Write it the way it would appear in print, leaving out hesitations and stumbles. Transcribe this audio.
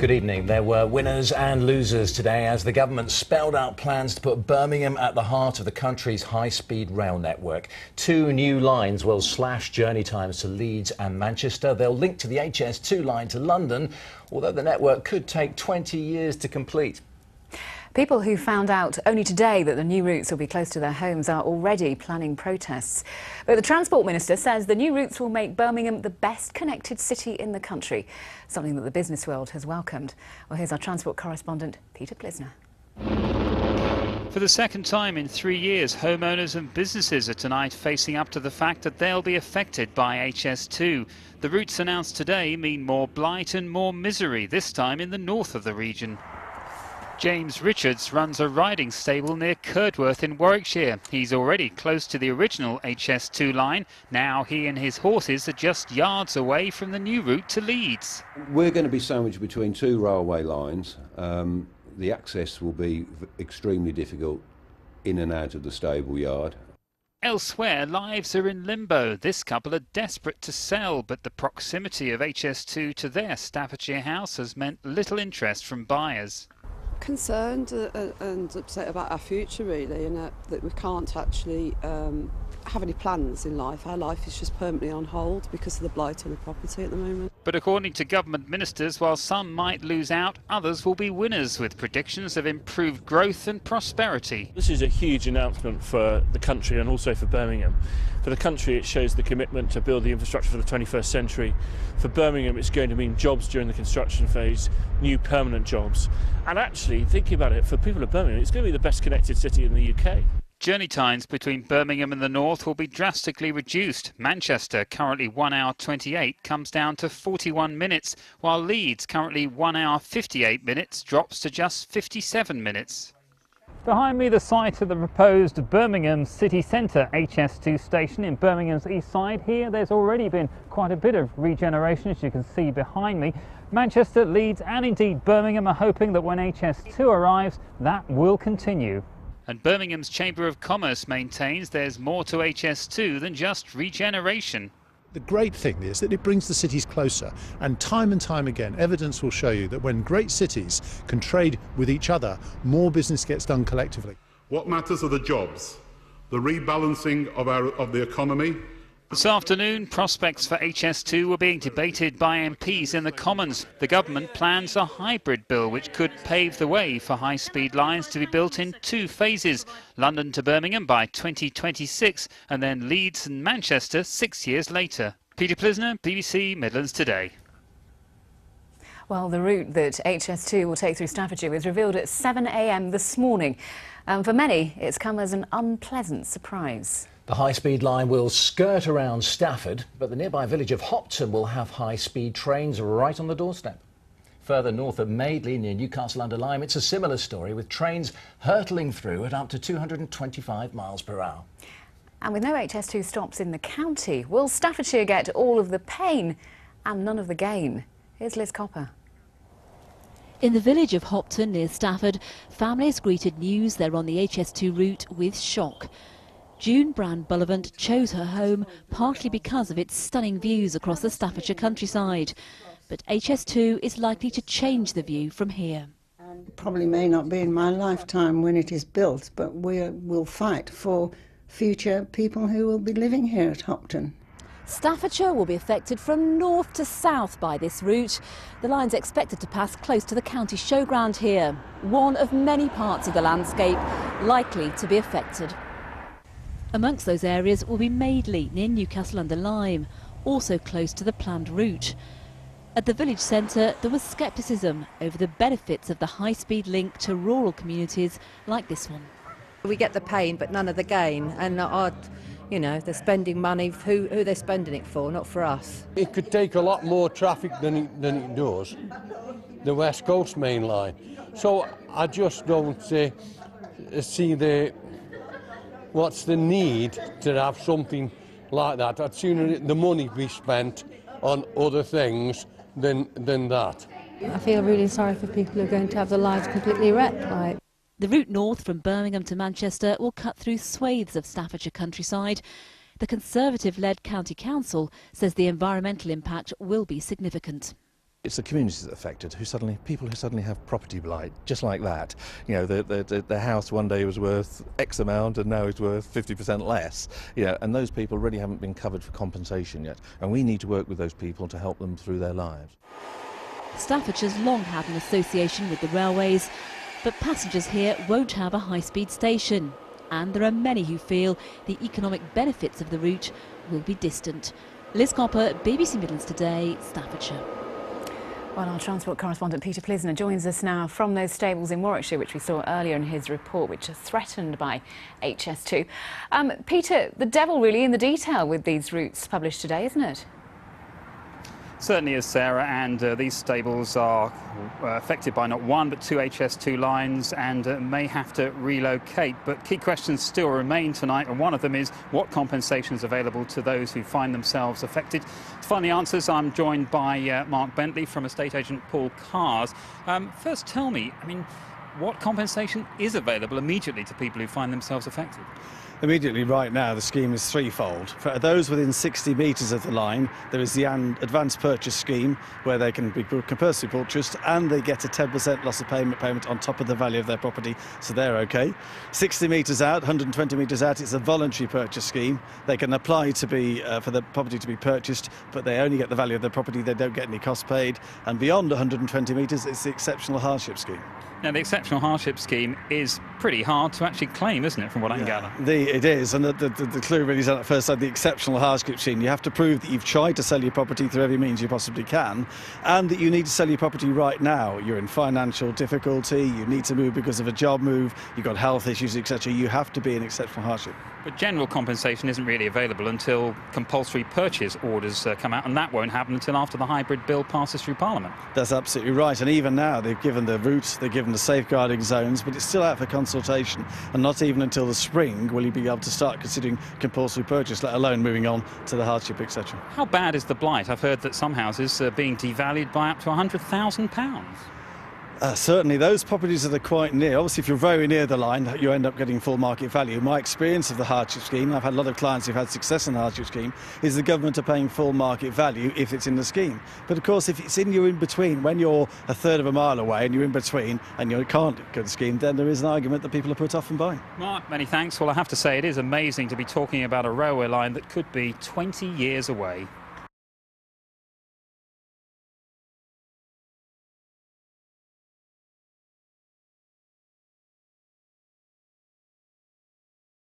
Good evening. There were winners and losers today as the government spelled out plans to put Birmingham at the heart of the country's high-speed rail network. 2 new lines will slash journey times to Leeds and Manchester. They'll link to the HS2 line to London, although the network could take 20 years to complete. People who found out only today that the new routes will be close to their homes are already planning protests. But the Transport Minister says the new routes will make Birmingham the best connected city in the country, something that the business world has welcomed. Well, here's our transport correspondent, Peter Plisner. For the second time in 3 years, homeowners and businesses are tonight facing up to the fact that they'll be affected by HS2. The routes announced today mean more blight and more misery, this time in the north of the region. James Richards runs a riding stable near Curdworth in Warwickshire. He's already close to the original HS2 line. Now he and his horses are just yards away from the new route to Leeds. We're going to be sandwiched between 2 railway lines. The access will be extremely difficult in and out of the stable yard. Elsewhere, lives are in limbo. This couple are desperate to sell, but the proximity of HS2 to their Staffordshire house has meant little interest from buyers. Concerned and upset about our future, really, and that we can't actually have any plans in life. Our life is just permanently on hold because of the blight on the property at the moment. But according to government ministers, while some might lose out, others will be winners, with predictions of improved growth and prosperity. This is a huge announcement for the country and also for Birmingham. For the country, it shows the commitment to build the infrastructure for the 21st century. For Birmingham, it's going to mean jobs during the construction phase, new permanent jobs. And actually, thinking about it, for people of Birmingham, it's going to be the best connected city in the UK. Journey times between Birmingham and the north will be drastically reduced. Manchester, currently 1 hour 28, comes down to 41 minutes, while Leeds, currently 1 hour 58 minutes, drops to just 57 minutes. Behind me, the site of the proposed Birmingham city centre HS2 station in Birmingham's east side. Here, there's already been quite a bit of regeneration, as you can see behind me. Manchester, Leeds and indeed Birmingham are hoping that when HS2 arrives, that will continue. And Birmingham's Chamber of Commerce maintains there's more to HS2 than just regeneration. The great thing is that it brings the cities closer, and time again evidence will show you that when great cities can trade with each other, more business gets done collectively. What matters are the jobs, the rebalancing of the economy. This afternoon, prospects for HS2 were being debated by MPs in the Commons. The government plans a hybrid bill which could pave the way for high-speed lines to be built in 2 phases, London to Birmingham by 2026 and then Leeds and Manchester 6 years later. Peter Plisner, BBC Midlands Today. Well, the route that HS2 will take through Staffordshire was revealed at 7 a.m. this morning. For many, it's come as an unpleasant surprise. The high-speed line will skirt around Stafford, but the nearby village of Hopton will have high-speed trains right on the doorstep. Further north at Madeley near Newcastle-under-Lyme, it's a similar story, with trains hurtling through at up to 225 miles per hour. And with no HS2 stops in the county, will Staffordshire get all of the pain and none of the gain? Here's Liz Copper. In the village of Hopton near Stafford, families greeted news they're on the HS2 route with shock. June Brand-Bullivant chose her home partly because of its stunning views across the Staffordshire countryside. But HS2 is likely to change the view from here. It probably may not be in my lifetime when it is built, but we will fight for future people who will be living here at Hopton. Staffordshire will be affected from north to south by this route. The line's expected to pass close to the county showground here, one of many parts of the landscape likely to be affected. Amongst those areas will be Madeley near Newcastle-under-Lyme, also close to the planned route. At the village centre, there was scepticism over the benefits of the high-speed link to rural communities like this one. We get the pain but none of the gain, and you know, they're spending money, who they're spending it for, not for us. It could take a lot more traffic than it does, the West Coast main line. So I just don't see what's the need to have something like that. I'd sooner the money be spent on other things than that. I feel really sorry for people who are going to have their lives completely wrecked by it. The route north from Birmingham to Manchester will cut through swathes of Staffordshire countryside. The Conservative-led County Council says the environmental impact will be significant. It's the communities that are affected, people who suddenly have property blight, just like that. You know, their house one day was worth X amount and now it's worth 50% less. You know, and those people really haven't been covered for compensation yet. And we need to work with those people to help them through their lives. Staffordshire's long had an association with the railways, but passengers here won't have a high-speed station. And there are many who feel the economic benefits of the route will be distant. Liz Copper, BBC Midlands Today, Staffordshire. Well, our transport correspondent Peter Plisner joins us now from those stables in Warwickshire, which we saw earlier in his report, which are threatened by HS2. Peter, the devil really in the detail with these routes published today, isn't it? Certainly is, Sarah, and these stables are affected by not one but two HS2 lines and may have to relocate. But key questions still remain tonight, and one of them is what compensation is available to those who find themselves affected. To find the answers, I'm joined by Mark Bentley from estate agent Paul Cars. First, tell me, what compensation is available immediately to people who find themselves affected? Immediately right now the scheme is threefold. For those within 60 metres of the line, there is the advance purchase scheme where they can be personally purchased and they get a 10% loss of payment on top of the value of their property, so they're okay. 60 metres out, 120 metres out, it's a voluntary purchase scheme. They can apply to be for the property to be purchased, but they only get the value of their property, they don't get any cost paid. And beyond 120 metres, it's the exceptional hardship scheme. Now, the exceptional hardship scheme is pretty hard to actually claim, isn't it, from what I can gather? It is, and the clue really is on at first side, the exceptional hardship scheme. You have to prove that you've tried to sell your property through every means you possibly can, and that you need to sell your property right now. You're in financial difficulty, you need to move because of a job move, you've got health issues, etc. You have to be in exceptional hardship. But general compensation isn't really available until compulsory purchase orders come out, and that won't happen until after the hybrid bill passes through Parliament. That's absolutely right, and even now they've given the routes, they've given the safeguarding zones, but it's still out for consultation, and not even until the spring will you be able to start considering compulsory purchase, let alone moving on to the hardship, etc. How bad is the blight? I've heard that some houses are being devalued by up to £100,000. Certainly those properties that are quite near, obviously if you're very near the line you end up getting full market value. My experience of the hardship scheme, I've had a lot of clients who've had success in the hardship scheme, is the government are paying full market value if it's in the scheme. But of course if it's in your in between, when you're a third of a mile away and you're in between and you can't go to the scheme, then there is an argument that people are put off from buying. Mark, many thanks. Well, I have to say it is amazing to be talking about a railway line that could be 20 years away.